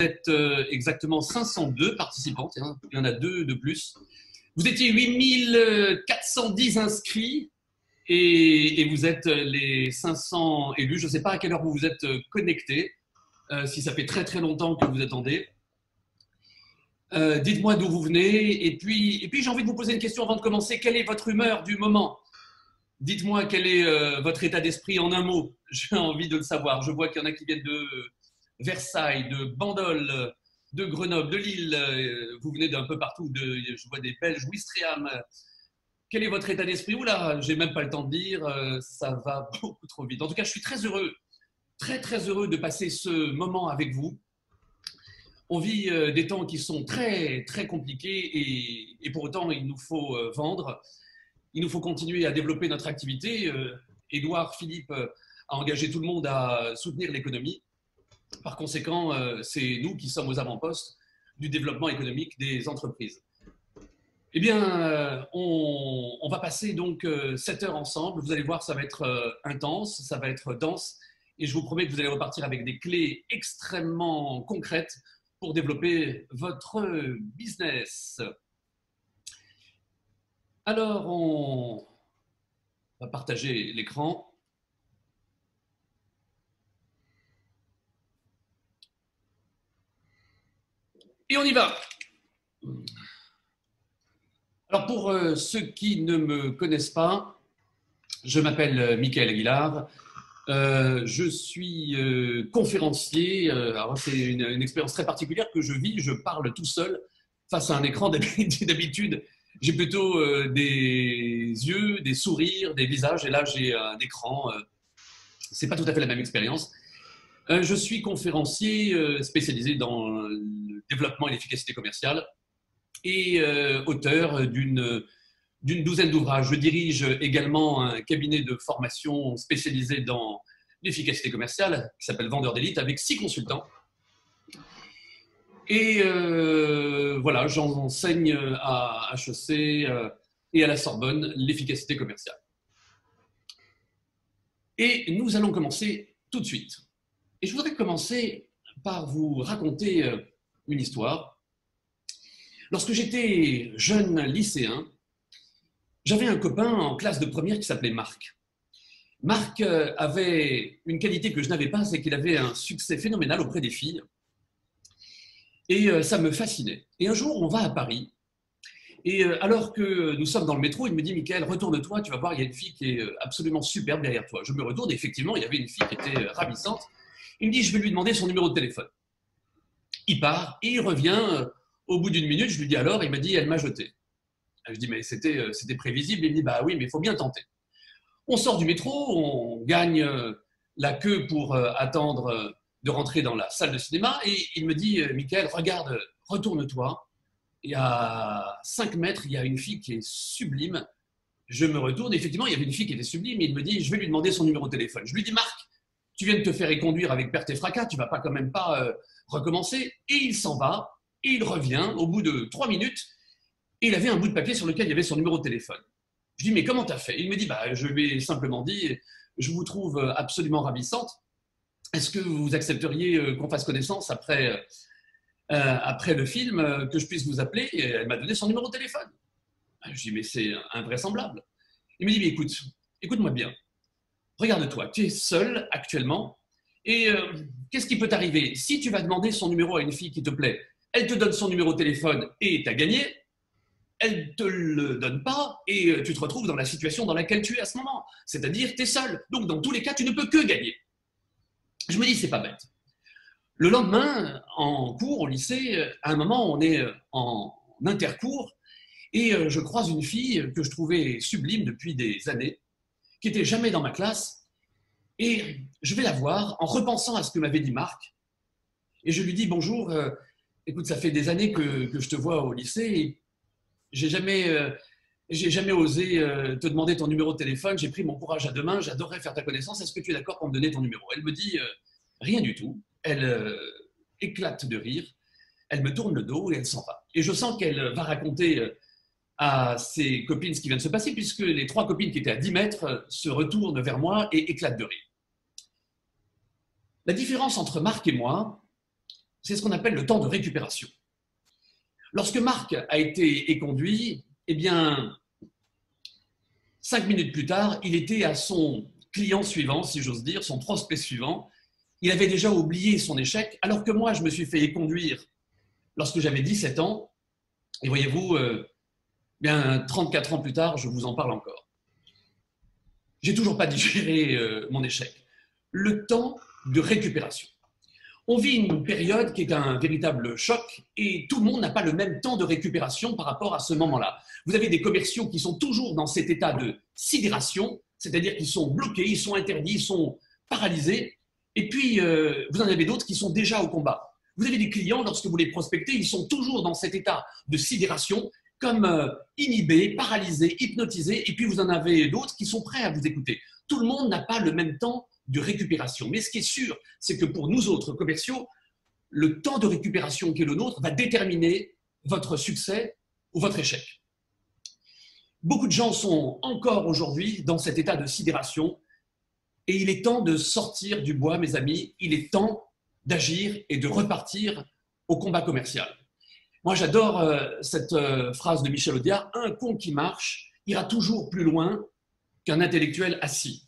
Vous êtes exactement 502 participants, tiens, il y en a deux de plus. Vous étiez 8410 inscrits et vous êtes les 500 élus. Je ne sais pas à quelle heure vous vous êtes connectés, si ça fait très très longtemps que vous attendez. Dites-moi d'où vous venez et puis j'ai envie de vous poser une question avant de commencer. Quelle est votre humeur du moment? Dites-moi quel est votre état d'esprit en un mot. J'ai envie de le savoir. Je vois qu'il y en a qui viennent de Versailles, de Bandol, de Grenoble, de Lille. Vous venez d'un peu partout. Je vois des Belges, Ouistreham. Quel est votre état d'esprit? Oula, j'ai même pas le temps de dire. Ça va beaucoup trop vite. En tout cas, je suis très heureux, très très heureux de passer ce moment avec vous. On vit des temps qui sont très très compliqués et pour autant il nous faut vendre. Il nous faut continuer à développer notre activité. Édouard Philippe a engagé tout le monde à soutenir l'économie. Par conséquent, c'est nous qui sommes aux avant-postes du développement économique des entreprises. Eh bien, on va passer donc 7 heures ensemble. Vous allez voir, ça va être intense, ça va être dense. Et je vous promets que vous allez repartir avec des clés extrêmement concrètes pour développer votre business. Alors, on va partager l'écran. Et on y va. Alors, pour ceux qui ne me connaissent pas, je m'appelle Michael Aguilar. Je suis conférencier. Alors, c'est une expérience très particulière que je vis. Je parle tout seul face à un écran. D'habitude, j'ai plutôt des yeux, des sourires, des visages. Et là, j'ai un écran. C'est pas tout à fait la même expérience. Je suis conférencier spécialisé dans le développement et l'efficacité commerciale et auteur d'une douzaine d'ouvrages. Je dirige également un cabinet de formation spécialisé dans l'efficacité commerciale qui s'appelle Vendeur d'élite avec 6 consultants. Et voilà, j'enseigne à HEC et à la Sorbonne l'efficacité commerciale. Et nous allons commencer tout de suite. Et je voudrais commencer par vous raconter une histoire. Lorsque j'étais jeune lycéen, j'avais un copain en classe de première qui s'appelait Marc. Marc avait une qualité que je n'avais pas, c'est qu'il avait un succès phénoménal auprès des filles. Et ça me fascinait. Et un jour, on va à Paris. Et alors que nous sommes dans le métro, il me dit « Michael, retourne-toi, tu vas voir, il y a une fille qui est absolument superbe derrière toi. » Je me retourne et effectivement, il y avait une fille qui était ravissante. Il me dit « Je vais lui demander son numéro de téléphone. » Il part et il revient. Au bout d'une minute, je lui dis « Alors ?» Il m'a dit « Elle m'a jeté. » Je dis « Mais c'était prévisible. » Il me dit « Bah oui, mais il faut bien tenter. » On sort du métro, on gagne la queue pour attendre de rentrer dans la salle de cinéma et il me dit « Michael, regarde, retourne-toi. Il y a 5 mètres, il y a une fille qui est sublime. » Je me retourne, effectivement, il y avait une fille qui était sublime et il me dit « Je vais lui demander son numéro de téléphone. » Je lui dis « Marc, tu viens de te faire éconduire avec perte et fracas, tu ne vas pas quand même pas recommencer. » Et il s'en va et il revient au bout de 3 minutes et il avait un bout de papier sur lequel il y avait son numéro de téléphone. Je lui dis « Mais comment tu as fait ?» Il me dit bah, « Je lui ai simplement dit « Je vous trouve absolument ravissante. Est-ce que vous accepteriez qu'on fasse connaissance après le film, que je puisse vous appeler ?» Et elle m'a donné son numéro de téléphone. Je lui dis « Mais c'est invraisemblable. » Il me dit « Mais écoute-moi bien. Regarde-toi, tu es seul actuellement et qu'est-ce qui peut t'arriver? Si tu vas demander son numéro à une fille qui te plaît, elle te donne son numéro de téléphone et tu as gagné. Elle ne te le donne pas et tu te retrouves dans la situation dans laquelle tu es à ce moment. C'est-à-dire, tu es seul. Donc, dans tous les cas, tu ne peux que gagner. » Je me dis, c'est pas bête. Le lendemain, en cours, au lycée, à un moment, on est en intercours et je croise une fille que je trouvais sublime depuis des années, qui n'était jamais dans ma classe. Et je vais la voir en repensant à ce que m'avait dit Marc. Et je lui dis, bonjour, écoute, ça fait des années que je te vois au lycée et j'ai jamais osé te demander ton numéro de téléphone. J'ai pris mon courage à deux mains. J'adorerais faire ta connaissance. Est-ce que tu es d'accord pour me donner ton numéro? Elle me dit rien du tout. Elle éclate de rire. Elle me tourne le dos et elle s'en va. Et je sens qu'elle va raconter à ses copines ce qui vient de se passer, puisque les 3 copines qui étaient à 10 mètres se retournent vers moi et éclatent de rire. La différence entre Marc et moi, c'est ce qu'on appelle le temps de récupération. Lorsque Marc a été éconduit, eh bien, 5 minutes plus tard, il était à son client suivant, si j'ose dire, son prospect suivant. Il avait déjà oublié son échec, alors que moi, je me suis fait éconduire lorsque j'avais 17 ans. Et voyez-vous, bien 34 ans plus tard, je vous en parle encore. J'ai toujours pas digéré mon échec. Le temps de récupération. On vit une période qui est un véritable choc et tout le monde n'a pas le même temps de récupération par rapport à ce moment-là. Vous avez des commerciaux qui sont toujours dans cet état de sidération, c'est-à-dire qu'ils sont bloqués, ils sont interdits, ils sont paralysés. Et puis, vous en avez d'autres qui sont déjà au combat. Vous avez des clients, lorsque vous les prospectez, ils sont toujours dans cet état de sidération, comme inhibés, paralysés, hypnotisés. Et puis, vous en avez d'autres qui sont prêts à vous écouter. Tout le monde n'a pas le même temps de récupération. Mais ce qui est sûr, c'est que pour nous autres commerciaux, le temps de récupération qui est le nôtre va déterminer votre succès ou votre échec. Beaucoup de gens sont encore aujourd'hui dans cet état de sidération et il est temps de sortir du bois, mes amis. Il est temps d'agir et de repartir au combat commercial. Moi, j'adore cette phrase de Michel Audiard, « Un con qui marche ira toujours plus loin qu'un intellectuel assis ».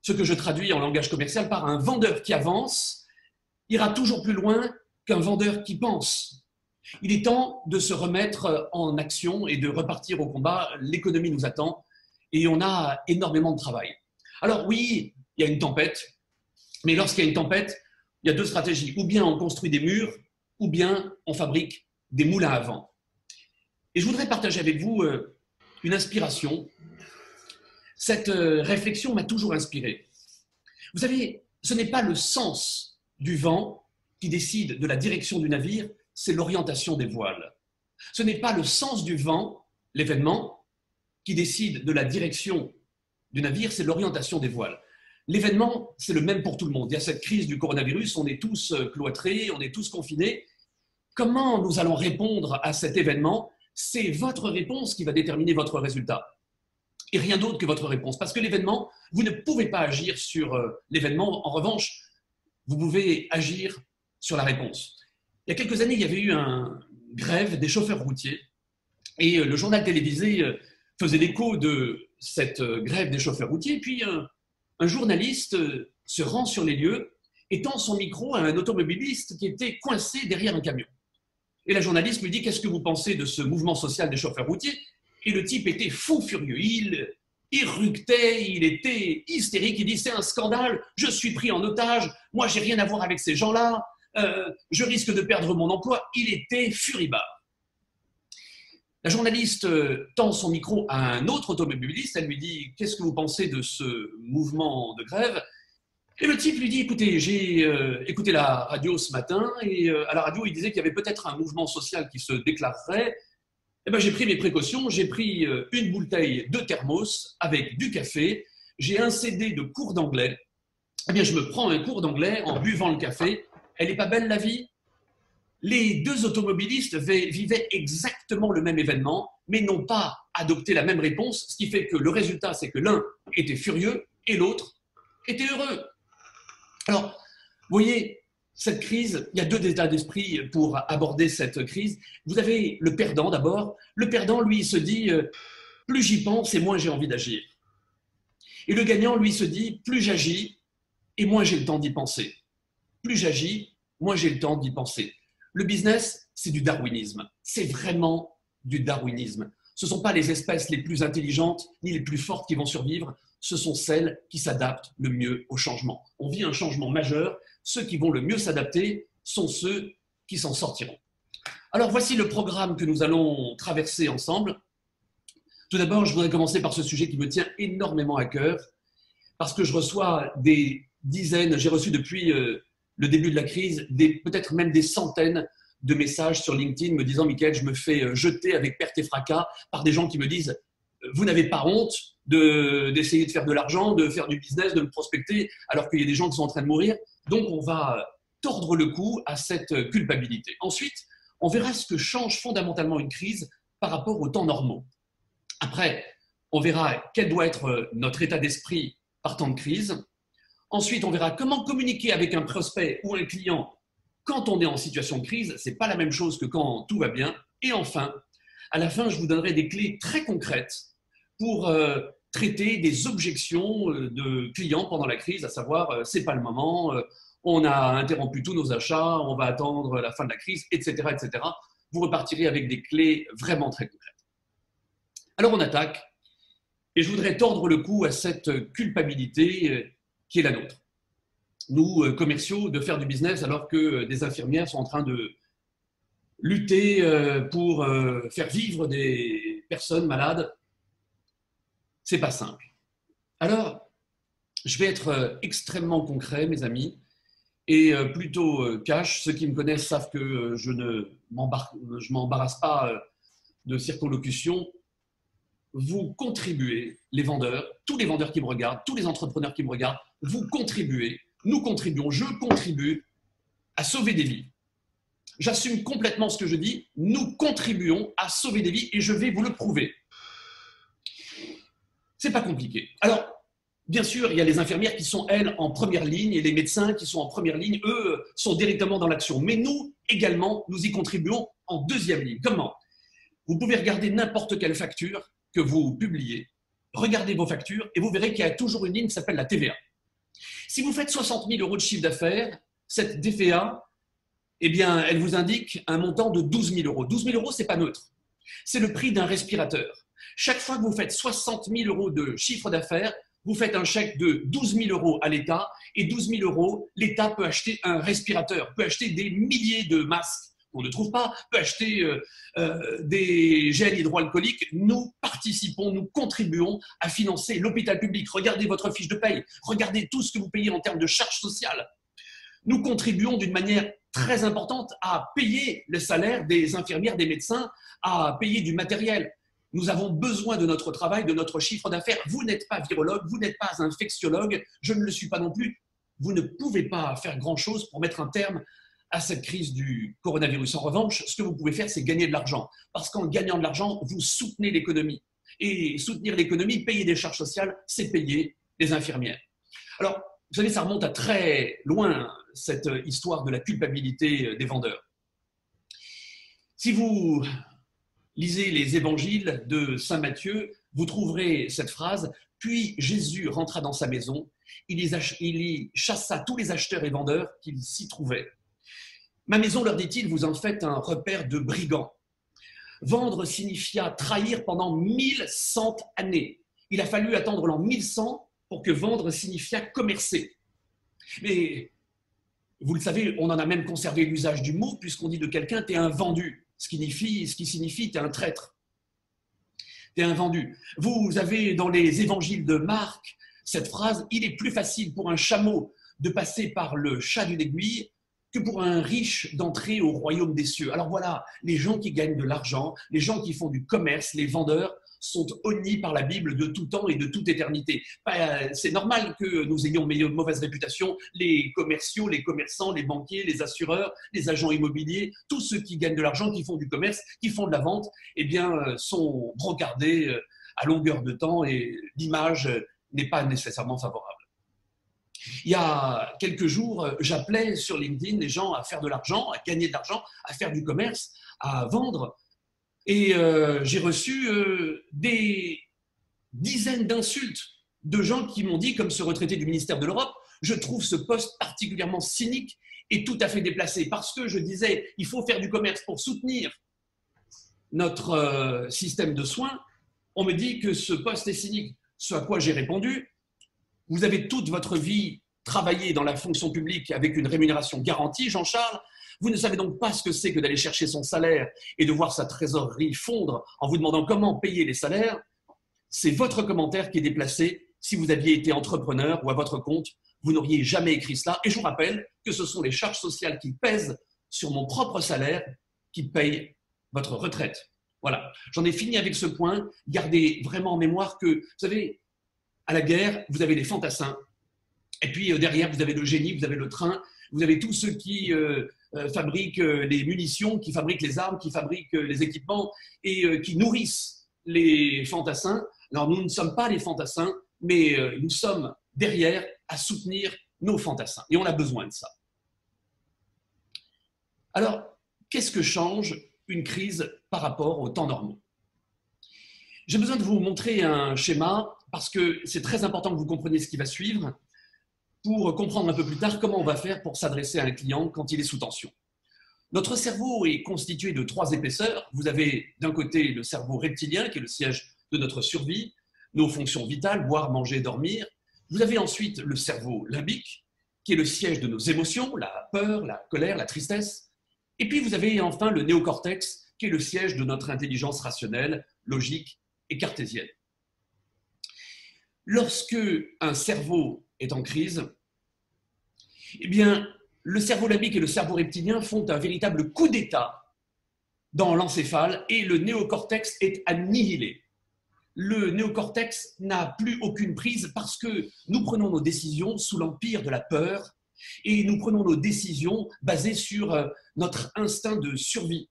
Ce que je traduis en langage commercial par un vendeur qui avance ira toujours plus loin qu'un vendeur qui pense. Il est temps de se remettre en action et de repartir au combat. L'économie nous attend et on a énormément de travail. Alors oui, il y a une tempête, mais lorsqu'il y a une tempête, il y a deux stratégies. Ou bien on construit des murs, ou bien on fabrique des moulins à vent. Et je voudrais partager avec vous une inspiration. Cette réflexion m'a toujours inspiré. Vous savez, ce n'est pas le sens du vent qui décide de la direction du navire, c'est l'orientation des voiles. Ce n'est pas le sens du vent, l'événement, qui décide de la direction du navire, c'est l'orientation des voiles. L'événement, c'est le même pour tout le monde. Il y a cette crise du coronavirus, on est tous cloîtrés, on est tous confinés. Comment nous allons répondre à cet événement? C'est votre réponse qui va déterminer votre résultat. Et rien d'autre que votre réponse. Parce que l'événement, vous ne pouvez pas agir sur l'événement. En revanche, vous pouvez agir sur la réponse. Il y a quelques années, il y avait eu une grève des chauffeurs routiers. Et le journal télévisé faisait l'écho de cette grève des chauffeurs routiers. Et puis, un journaliste se rend sur les lieux et tend son micro à un automobiliste qui était coincé derrière un camion. Et la journaliste lui dit « Qu'est-ce que vous pensez de ce mouvement social des chauffeurs routiers ?» Et le type était fou furieux, il éructait, il était hystérique, il dit « C'est un scandale, je suis pris en otage, moi j'ai rien à voir avec ces gens-là, je risque de perdre mon emploi. » Il était furibard. La journaliste tend son micro à un autre automobiliste, elle lui dit « Qu'est-ce que vous pensez de ce mouvement de grève ?» Et le type lui dit « Écoutez, j'ai écouté la radio ce matin et à la radio il disait qu'il y avait peut-être un mouvement social qui se déclarerait. Eh ben, j'ai pris mes précautions, j'ai pris une bouteille de thermos avec du café, j'ai un CD de cours d'anglais. Eh bien, je me prends un cours d'anglais en buvant le café. Elle n'est pas belle la vie? Les deux automobilistes vivaient exactement le même événement, mais n'ont pas adopté la même réponse, ce qui fait que le résultat, c'est que l'un était furieux et l'autre était heureux. Alors, vous voyez, cette crise, il y a deux états d'esprit pour aborder cette crise. Vous avez le perdant d'abord. Le perdant, lui, il se dit « plus j'y pense et moins j'ai envie d'agir ». Et le gagnant, lui, se dit « plus j'agis et moins j'ai le temps d'y penser ». Plus j'agis, moins j'ai le temps d'y penser. Le business, c'est du darwinisme. C'est vraiment du darwinisme. Ce ne sont pas les espèces les plus intelligentes ni les plus fortes qui vont survivre, ce sont celles qui s'adaptent le mieux au changement. On vit un changement majeur. Ceux qui vont le mieux s'adapter sont ceux qui s'en sortiront. Alors voici le programme que nous allons traverser ensemble. Tout d'abord, je voudrais commencer par ce sujet qui me tient énormément à cœur, parce que je reçois des dizaines, j'ai reçu depuis le début de la crise, peut-être même des centaines de messages sur LinkedIn me disant « Mickaël, je me fais jeter avec perte et fracas par des gens qui me disent « Vous n'avez pas honte d'essayer de faire de l'argent, de faire du business, de me prospecter, alors qu'il y a des gens qui sont en train de mourir. » Donc, on va tordre le cou à cette culpabilité. Ensuite, on verra ce que change fondamentalement une crise par rapport aux temps normaux. Après, on verra quel doit être notre état d'esprit par temps de crise. Ensuite, on verra comment communiquer avec un prospect ou un client quand on est en situation de crise, ce n'est pas la même chose que quand tout va bien. Et enfin, à la fin, je vous donnerai des clés très concrètes pour traiter des objections de clients pendant la crise, à savoir, c'est pas le moment, on a interrompu tous nos achats, on va attendre la fin de la crise, etc., etc. Vous repartirez avec des clés vraiment très concrètes. Alors on attaque, et je voudrais tordre le cou à cette culpabilité qui est la nôtre. Nous, commerciaux, de faire du business alors que des infirmières sont en train de lutter pour faire vivre des personnes malades. C'est pas simple. Alors, je vais être extrêmement concret, mes amis, et plutôt cash. Ceux qui me connaissent savent que je ne m'embarrasse pas de circonlocution. Vous contribuez, les vendeurs, tous les vendeurs qui me regardent, tous les entrepreneurs qui me regardent, vous contribuez, nous contribuons, je contribue à sauver des vies. J'assume complètement ce que je dis, nous contribuons à sauver des vies et je vais vous le prouver. C'est pas compliqué. Alors, bien sûr, il y a les infirmières qui sont, elles, en première ligne et les médecins qui sont en première ligne, eux, sont directement dans l'action. Mais nous, également, nous y contribuons en deuxième ligne. Comment? Vous pouvez regarder n'importe quelle facture que vous publiez, regardez vos factures et vous verrez qu'il y a toujours une ligne qui s'appelle la TVA. Si vous faites 60 000 € de chiffre d'affaires, cette TVA, eh bien, elle vous indique un montant de 12 000 €. 12 000 €, ce n'est pas neutre. C'est le prix d'un respirateur. Chaque fois que vous faites 60 000 € de chiffre d'affaires, vous faites un chèque de 12 000 € à l'État et 12 000 €, l'État peut acheter un respirateur, peut acheter des milliers de masques qu'on ne trouve pas, peut acheter des gels hydroalcooliques. Nous participons, nous contribuons à financer l'hôpital public. Regardez votre fiche de paye, regardez tout ce que vous payez en termes de charges sociales. Nous contribuons d'une manière très importante à payer le salaire des infirmières, des médecins, à payer du matériel. Nous avons besoin de notre travail, de notre chiffre d'affaires. Vous n'êtes pas virologue, vous n'êtes pas infectiologue, je ne le suis pas non plus. Vous ne pouvez pas faire grand-chose pour mettre un terme à cette crise du coronavirus. En revanche, ce que vous pouvez faire, c'est gagner de l'argent. Parce qu'en gagnant de l'argent, vous soutenez l'économie. Et soutenir l'économie, payer des charges sociales, c'est payer les infirmières. Alors, vous savez, ça remonte à très loin, cette histoire de la culpabilité des vendeurs. Si vous lisez les évangiles de saint Matthieu, vous trouverez cette phrase « Puis Jésus rentra dans sa maison, il y chassa tous les acheteurs et vendeurs qu'il s'y trouvaient. Ma maison, leur dit-il, vous en faites un repère de brigands. Vendre signifia trahir pendant 1100 années. Il a fallu attendre l'an 1100 pour que vendre signifiât commercer. Mais vous le savez, on en a même conservé l'usage du mot puisqu'on dit de quelqu'un « t'es un vendu », ce qui signifie « t'es un traître ». T'es un vendu. Vous avez dans les évangiles de Marc cette phrase « il est plus facile pour un chameau de passer par le chat d'une aiguille que pour un riche d'entrer au royaume des cieux ». Alors voilà, les gens qui gagnent de l'argent, les gens qui font du commerce, les vendeurs, sont honnis par la Bible de tout temps et de toute éternité. C'est normal que nous ayons une mauvaise réputation, les commerciaux, les commerçants, les banquiers, les assureurs, les agents immobiliers, tous ceux qui gagnent de l'argent, qui font du commerce, qui font de la vente, eh bien, sont regardés à longueur de temps et l'image n'est pas nécessairement favorable. Il y a quelques jours, j'appelais sur LinkedIn les gens à faire de l'argent, à gagner de l'argent, à faire du commerce, à vendre. Et j'ai reçu des dizaines d'insultes de gens qui m'ont dit, comme ce retraité du ministère de l'Europe, je trouve ce poste particulièrement cynique et tout à fait déplacé. Parce que je disais, il faut faire du commerce pour soutenir notre système de soins. On me dit que ce poste est cynique. Ce à quoi j'ai répondu, vous avez toute votre vie travaillé dans la fonction publique avec une rémunération garantie, Jean-Charles. Vous ne savez donc pas ce que c'est que d'aller chercher son salaire et de voir sa trésorerie fondre en vous demandant comment payer les salaires. C'est votre commentaire qui est déplacé. Si vous aviez été entrepreneur ou à votre compte, vous n'auriez jamais écrit cela. Et je vous rappelle que ce sont les charges sociales qui pèsent sur mon propre salaire qui payent votre retraite. Voilà, j'en ai fini avec ce point. Gardez vraiment en mémoire que, vous savez, à la guerre, vous avez les fantassins. Et puis derrière, vous avez le génie, vous avez le train, vous avez tous ceux qui fabriquent les munitions, qui fabriquent les armes, qui fabriquent les équipements et qui nourrissent les fantassins. Alors nous ne sommes pas les fantassins, mais nous sommes derrière à soutenir nos fantassins. Et on a besoin de ça. Alors, qu'est-ce que change une crise par rapport aux temps normaux? J'ai besoin de vous montrer un schéma parce que c'est très important que vous compreniez ce qui va suivre pour comprendre un peu plus tard comment on va faire pour s'adresser à un client quand il est sous tension. Notre cerveau est constitué de 3 épaisseurs. Vous avez d'un côté le cerveau reptilien, qui est le siège de notre survie, nos fonctions vitales, boire, manger, dormir. Vous avez ensuite le cerveau limbique, qui est le siège de nos émotions, la peur, la colère, la tristesse. Et puis vous avez enfin le néocortex, qui est le siège de notre intelligence rationnelle, logique et cartésienne. Lorsque un cerveau est en crise, eh bien, le cerveau limbique et le cerveau reptilien font un véritable coup d'État dans l'encéphale et le néocortex est annihilé. Le néocortex n'a plus aucune prise parce que nous prenons nos décisions sous l'empire de la peur et nous prenons nos décisions basées sur notre instinct de survie.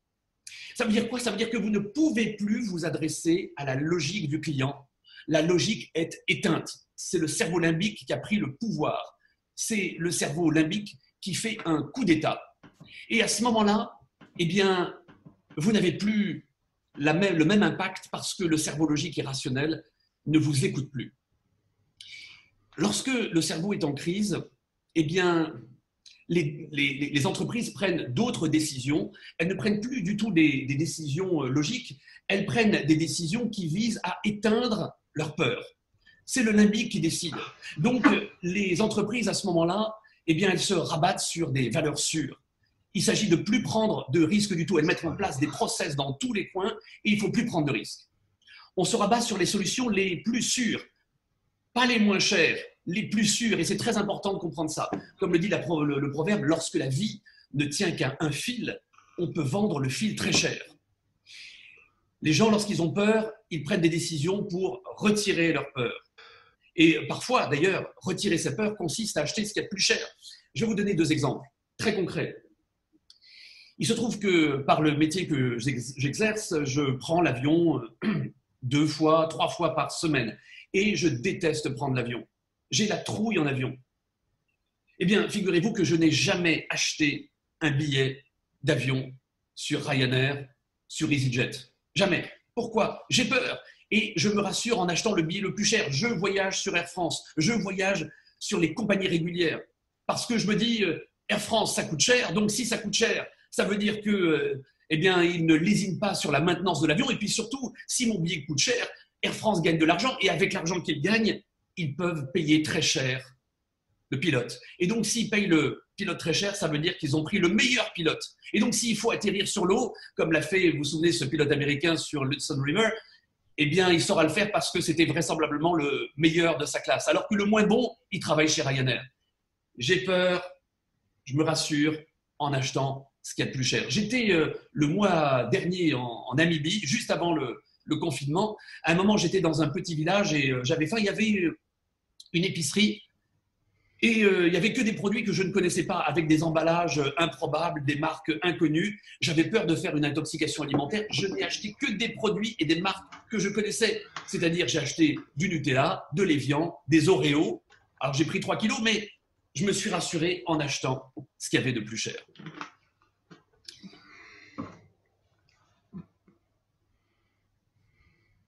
Ça veut dire quoi? Ça veut dire que vous ne pouvez plus vous adresser à la logique du client. La logique est éteinte. C'est le cerveau limbique qui a pris le pouvoir. C'est le cerveau limbique qui fait un coup d'État. Et à ce moment-là, eh bien, vous n'avez plus le même impact parce que le cerveau logique et rationnel ne vous écoute plus. Lorsque le cerveau est en crise, eh bien, les entreprises prennent d'autres décisions. Elles ne prennent plus du tout des décisions logiques. Elles prennent des décisions qui visent à éteindre leur peur. C'est le limbique qui décide. Donc, les entreprises, à ce moment-là, eh bien, elles se rabattent sur des valeurs sûres. Il s'agit de ne plus prendre de risques du tout. Elles mettent en place des process dans tous les coins et il ne faut plus prendre de risques. On se rabat sur les solutions les plus sûres, pas les moins chères, les plus sûres. Et c'est très important de comprendre ça. Comme le dit le proverbe, lorsque la vie ne tient qu'à un fil, on peut vendre le fil très cher. Les gens, lorsqu'ils ont peur, ils prennent des décisions pour retirer leur peur. Et parfois, d'ailleurs, retirer sa peur consiste à acheter ce qu'il y a de plus cher. Je vais vous donner 2 exemples très concrets. Il se trouve que par le métier que j'exerce, je prends l'avion 2 fois, 3 fois par semaine. Et je déteste prendre l'avion. J'ai la trouille en avion. Eh bien, figurez-vous que je n'ai jamais acheté un billet d'avion sur Ryanair, sur EasyJet. Jamais. Pourquoi? J'ai peur. Et je me rassure en achetant le billet le plus cher. Je voyage sur Air France, je voyage sur les compagnies régulières. Parce que je me dis, Air France, ça coûte cher, donc si ça coûte cher, ça veut dire que, eh bien, ils ne lésinent pas sur la maintenance de l'avion. Et puis surtout, si mon billet coûte cher, Air France gagne de l'argent. Et avec l'argent qu'ils gagnent, ils peuvent payer très cher le pilote. Et donc, s'ils payent le pilote très cher, ça veut dire qu'ils ont pris le meilleur pilote. Et donc, s'il faut atterrir sur l'eau, comme l'a fait, vous vous souvenez, ce pilote américain sur l'Hudson River, eh bien, il saura le faire parce que c'était vraisemblablement le meilleur de sa classe. Alors que le moins bon, il travaille chez Ryanair. J'ai peur, je me rassure en achetant ce qu'il y a de plus cher. J'étais le mois dernier en Namibie, juste avant le confinement. À un moment, j'étais dans un petit village et j'avais faim. Il y avait une épicerie et il n'y avait que des produits que je ne connaissais pas, avec des emballages improbables, des marques inconnues. J'avais peur de faire une intoxication alimentaire. Je n'ai acheté que des produits et des marques que je connaissais. C'est-à-dire, j'ai acheté du Nutella, de l'Evian, des Oreos. Alors, j'ai pris 3 kilos, mais je me suis rassuré en achetant ce qu'il y avait de plus cher.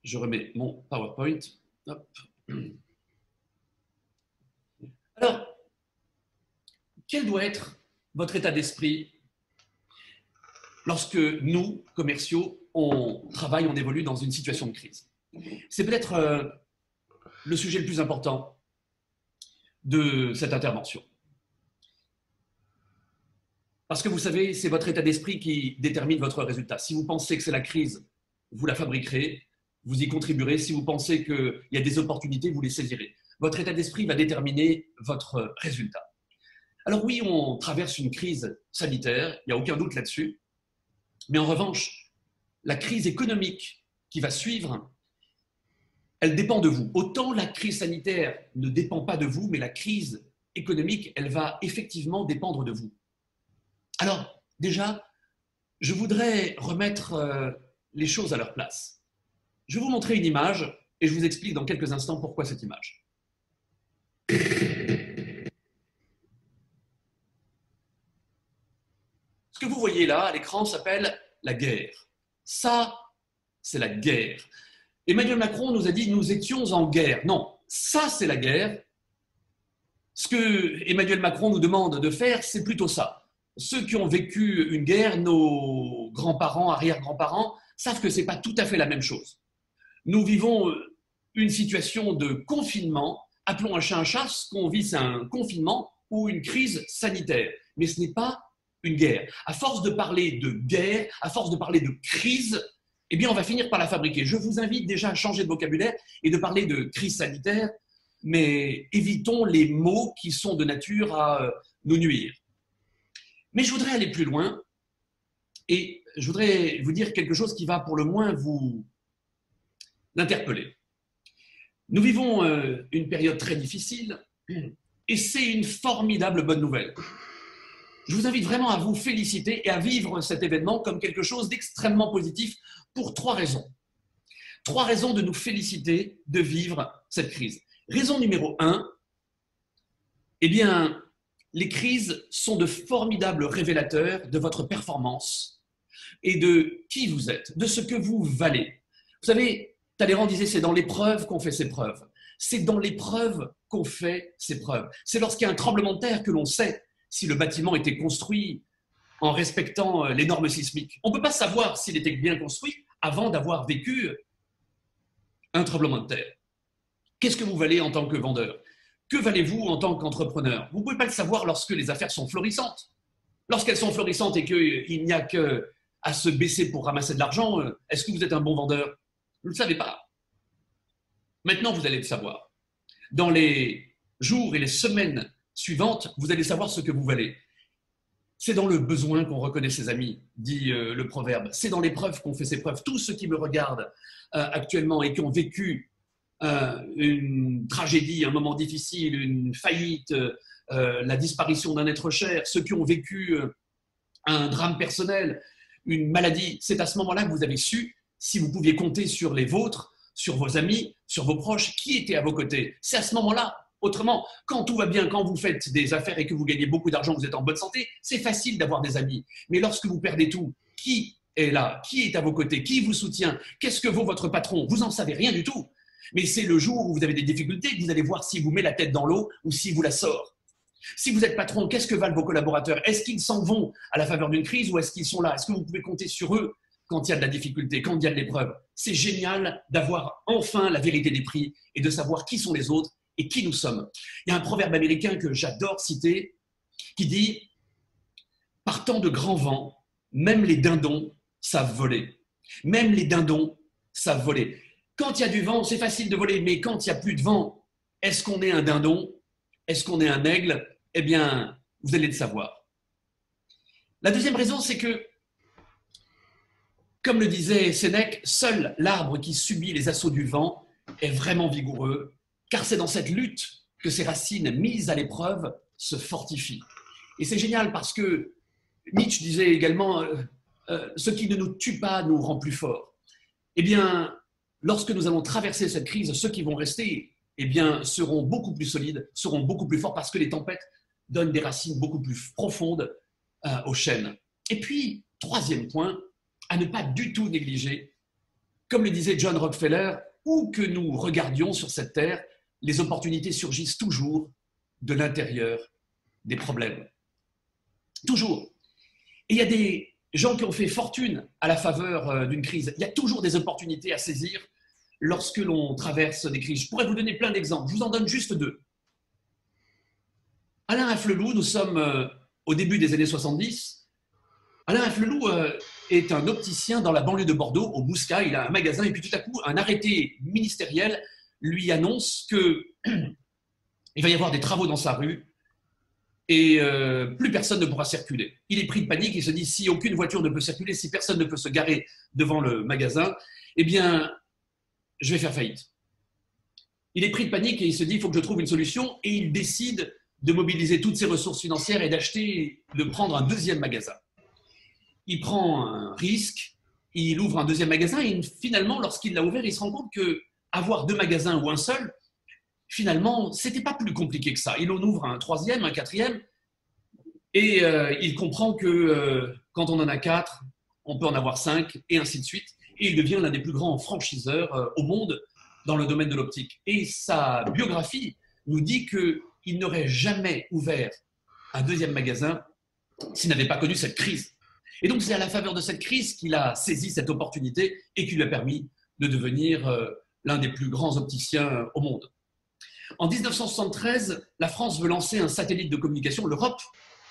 Je remets mon PowerPoint. Hop. Alors, quel doit être votre état d'esprit lorsque nous, commerciaux, on travaille, on évolue dans une situation de crise? C'est peut-être le sujet le plus important de cette intervention. Parce que vous savez, c'est votre état d'esprit qui détermine votre résultat. Si vous pensez que c'est la crise, vous la fabriquerez, vous y contribuerez. Si vous pensez qu'il y a des opportunités, vous les saisirez. Votre état d'esprit va déterminer votre résultat. Alors oui, on traverse une crise sanitaire, il n'y a aucun doute là-dessus. Mais en revanche, la crise économique qui va suivre, elle dépend de vous. Autant la crise sanitaire ne dépend pas de vous, mais la crise économique, elle va effectivement dépendre de vous. Alors, déjà, je voudrais remettre les choses à leur place. Je vais vous montrer une image et je vous explique dans quelques instants pourquoi cette image. Ce que vous voyez là à l'écran s'appelle la guerre. Ça, c'est la guerre. Emmanuel Macron nous a dit nous étions en guerre. Non, ça, c'est la guerre. Ce que Emmanuel Macron nous demande de faire, c'est plutôt ça. Ceux qui ont vécu une guerre, nos grands-parents, arrière-grands-parents, savent que ce n'est pas tout à fait la même chose. Nous vivons une situation de confinement. Appelons un chat, ce qu'on vit, c'est un confinement ou une crise sanitaire. Mais ce n'est pas une guerre. À force de parler de guerre, à force de parler de crise, eh bien, on va finir par la fabriquer. Je vous invite déjà à changer de vocabulaire et de parler de crise sanitaire, mais évitons les mots qui sont de nature à nous nuire. Mais je voudrais aller plus loin et je voudrais vous dire quelque chose qui va pour le moins vous interpeller. Nous vivons une période très difficile et c'est une formidable bonne nouvelle. Je vous invite vraiment à vous féliciter et à vivre cet événement comme quelque chose d'extrêmement positif pour 3 raisons. 3 raisons de nous féliciter de vivre cette crise. Raison numéro 1, eh bien, les crises sont de formidables révélateurs de votre performance et de qui vous êtes, de ce que vous valez. Vous savez, Talleyrand disait c'est dans l'épreuve qu'on fait ses preuves. C'est dans l'épreuve qu'on fait ses preuves. C'est lorsqu'il y a un tremblement de terre que l'on sait si le bâtiment était construit en respectant les normes sismiques. On ne peut pas savoir s'il était bien construit avant d'avoir vécu un tremblement de terre. Qu'est-ce que vous valez en tant que vendeur? Que valez-vous en tant qu'entrepreneur? Vous ne pouvez pas le savoir lorsque les affaires sont florissantes. Lorsqu'elles sont florissantes et qu'il n'y a qu'à se baisser pour ramasser de l'argent, est-ce que vous êtes un bon vendeur? Vous ne le savez pas. Maintenant, vous allez le savoir. Dans les jours et les semaines suivantes, vous allez savoir ce que vous valez. C'est dans le besoin qu'on reconnaît ses amis, dit le proverbe. C'est dans l'épreuve qu'on fait ses preuves. Tous ceux qui me regardent actuellement et qui ont vécu une tragédie, un moment difficile, une faillite, la disparition d'un être cher, ceux qui ont vécu un drame personnel, une maladie, c'est à ce moment-là que vous avez su si vous pouviez compter sur les vôtres, sur vos amis, sur vos proches, qui étaient à vos côtés. C'est à ce moment-là. Autrement, quand tout va bien, quand vous faites des affaires et que vous gagnez beaucoup d'argent, vous êtes en bonne santé, c'est facile d'avoir des amis. Mais lorsque vous perdez tout, qui est là? Qui est à vos côtés? Qui vous soutient? Qu'est-ce que vaut votre patron? Vous n'en savez rien du tout. Mais c'est le jour où vous avez des difficultés que vous allez voir s'il vous met la tête dans l'eau ou s'il vous la sort. Si vous êtes patron, qu'est-ce que valent vos collaborateurs? Est-ce qu'ils s'en vont à la faveur d'une crise ou est-ce qu'ils sont là? Est-ce que vous pouvez compter sur eux quand il y a de la difficulté, quand il y a de l'épreuve? C'est génial d'avoir enfin la vérité des prix et de savoir qui sont les autres et qui nous sommes. Il y a un proverbe américain que j'adore citer qui dit « Par temps de grands vents, même les dindons savent voler. » Même les dindons savent voler. Quand il y a du vent, c'est facile de voler, mais quand il n'y a plus de vent, est-ce qu'on est un dindon? Est-ce qu'on est un aigle? Eh bien, vous allez le savoir. La deuxième raison, c'est que, comme le disait Sénèque, seul l'arbre qui subit les assauts du vent est vraiment vigoureux, car c'est dans cette lutte que ses racines mises à l'épreuve se fortifient. Et c'est génial parce que Nietzsche disait également ce qui ne nous tue pas nous rend plus forts. Eh bien, lorsque nous allons traverser cette crise, ceux qui vont rester eh bien, seront beaucoup plus solides, seront beaucoup plus forts parce que les tempêtes donnent des racines beaucoup plus profondes aux chênes. Et puis, troisième point, à ne pas du tout négliger, comme le disait John Rockefeller, où que nous regardions sur cette terre, les opportunités surgissent toujours de l'intérieur des problèmes. Toujours. Et il y a des gens qui ont fait fortune à la faveur d'une crise. Il y a toujours des opportunités à saisir lorsque l'on traverse des crises. Je pourrais vous donner plein d'exemples. Je vous en donne juste 2. Alain Afflelou, nous sommes au début des années 70. Alain Afflelou est un opticien dans la banlieue de Bordeaux, au Bouscat. Il a un magasin et puis tout à coup, un arrêté ministériel lui annonce qu'il va y avoir des travaux dans sa rue et plus personne ne pourra circuler. Il est pris de panique, il se dit si aucune voiture ne peut circuler, si personne ne peut se garer devant le magasin, eh bien, je vais faire faillite. Il est pris de panique et il se dit il faut que je trouve une solution et il décide de mobiliser toutes ses ressources financières et de prendre un 2e magasin. Il prend un risque, il ouvre un 2e magasin et finalement, lorsqu'il l'a ouvert, il se rend compte que avoir 2 magasins ou un seul, finalement, ce n'était pas plus compliqué que ça. Il en ouvre un 3e, un 4e, Et il comprend que quand on en a 4, on peut en avoir 5, et ainsi de suite. Et il devient l'un des plus grands franchiseurs au monde dans le domaine de l'optique. Et sa biographie nous dit qu'il n'aurait jamais ouvert un deuxième magasin s'il n'avait pas connu cette crise. Et donc, c'est à la faveur de cette crise qu'il a saisi cette opportunité et qui lui a permis de devenir l'un des plus grands opticiens au monde. En 1973, la France veut lancer un satellite de communication, l'Europe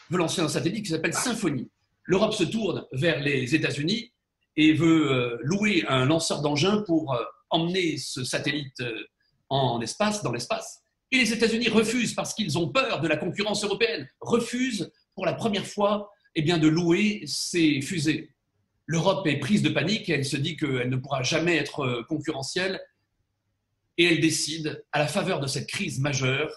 veut lancer un satellite qui s'appelle Symphonie. L'Europe se tourne vers les États-Unis et veut louer un lanceur d'engins pour emmener ce satellite en espace, dans l'espace. Et les États-Unis refusent parce qu'ils ont peur de la concurrence européenne, refusent pour la première fois de louer ces fusées. L'Europe est prise de panique et elle se dit qu'elle ne pourra jamais être concurrentielle et elle décide, à la faveur de cette crise majeure,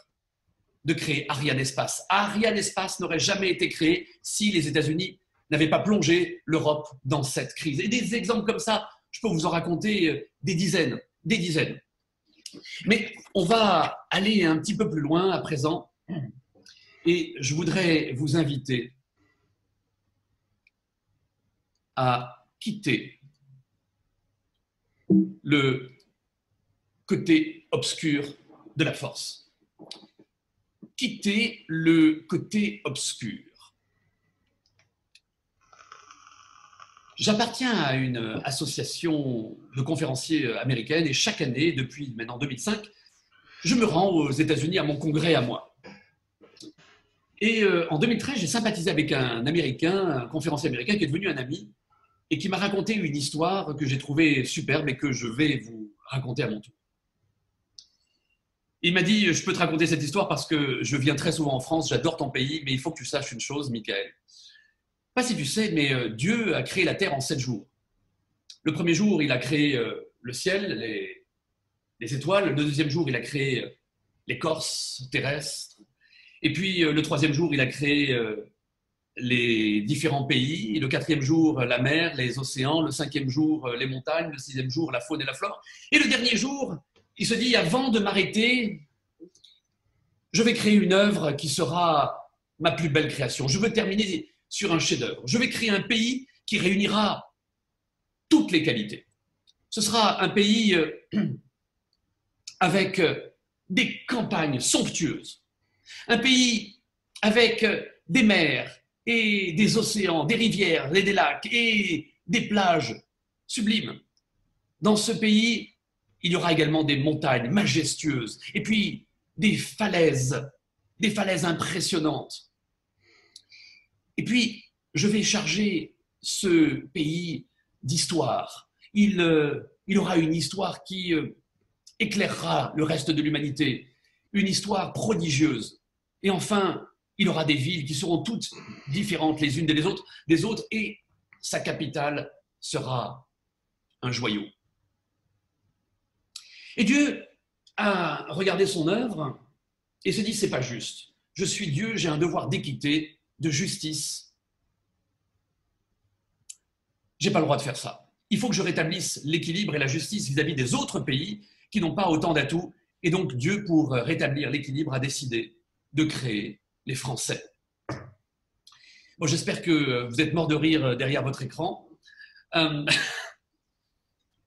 de créer Ariane Espace. Ariane Espace n'aurait jamais été créé si les États-Unis n'avaient pas plongé l'Europe dans cette crise. Et des exemples comme ça, je peux vous en raconter des dizaines, des dizaines. Mais on va aller un petit peu plus loin à présent et je voudrais vous inviter à quitter le côté obscur de la force. Quitter le côté obscur. J'appartiens à une association de conférenciers américaine et chaque année, depuis maintenant 2005, je me rends aux États-Unis à mon congrès à moi. Et en 2013, j'ai sympathisé avec un Américain, un conférencier américain qui est devenu un ami et qui m'a raconté une histoire que j'ai trouvée superbe et que je vais vous raconter à mon tour. Il m'a dit, je peux te raconter cette histoire parce que je viens très souvent en France, j'adore ton pays, mais il faut que tu saches une chose, Michael. Pas si tu sais, mais Dieu a créé la terre en 7 jours. Le premier jour, il a créé le ciel, les étoiles. Le deuxième jour, il a créé l'écorce terrestre. Et puis, le troisième jour, il a créé les différents pays. Et le quatrième jour, la mer, les océans. Le cinquième jour, les montagnes. Le sixième jour, la faune et la flore. Et le dernier jour, il se dit, avant de m'arrêter, je vais créer une œuvre qui sera ma plus belle création. Je veux terminer sur un chef-d'œuvre. Je vais créer un pays qui réunira toutes les qualités. Ce sera un pays avec des campagnes somptueuses, un pays avec des mers et des océans, des rivières et des lacs et des plages sublimes. Dans ce pays, il y aura également des montagnes majestueuses et puis des falaises impressionnantes. Et puis, je vais charger ce pays d'histoire. Il aura une histoire qui éclairera le reste de l'humanité, une histoire prodigieuse. Et enfin, il aura des villes qui seront toutes différentes les unes des autres, et sa capitale sera un joyau. Et Dieu a regardé son œuvre et se dit, c'est pas juste. Je suis Dieu, j'ai un devoir d'équité, de justice. J'ai pas le droit de faire ça. Il faut que je rétablisse l'équilibre et la justice vis-à-vis des autres pays qui n'ont pas autant d'atouts. Et donc Dieu, pour rétablir l'équilibre, a décidé de créer les Français. Bon, j'espère que vous êtes morts de rire derrière votre écran.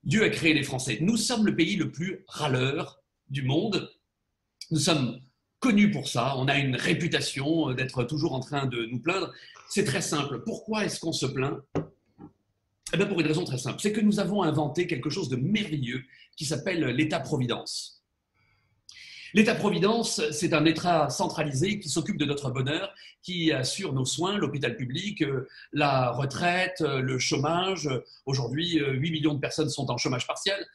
Dieu a créé les Français. Nous sommes le pays le plus râleur du monde. Nous sommes connus pour ça. On a une réputation d'être toujours en train de nous plaindre. C'est très simple. Pourquoi est-ce qu'on se plaint ? Eh bien, pour une raison très simple. C'est que nous avons inventé quelque chose de merveilleux qui s'appelle l'État-providence. L'État-providence, c'est un État centralisé qui s'occupe de notre bonheur, qui assure nos soins, l'hôpital public, la retraite, le chômage. Aujourd'hui, 8 millions de personnes sont en chômage partiel.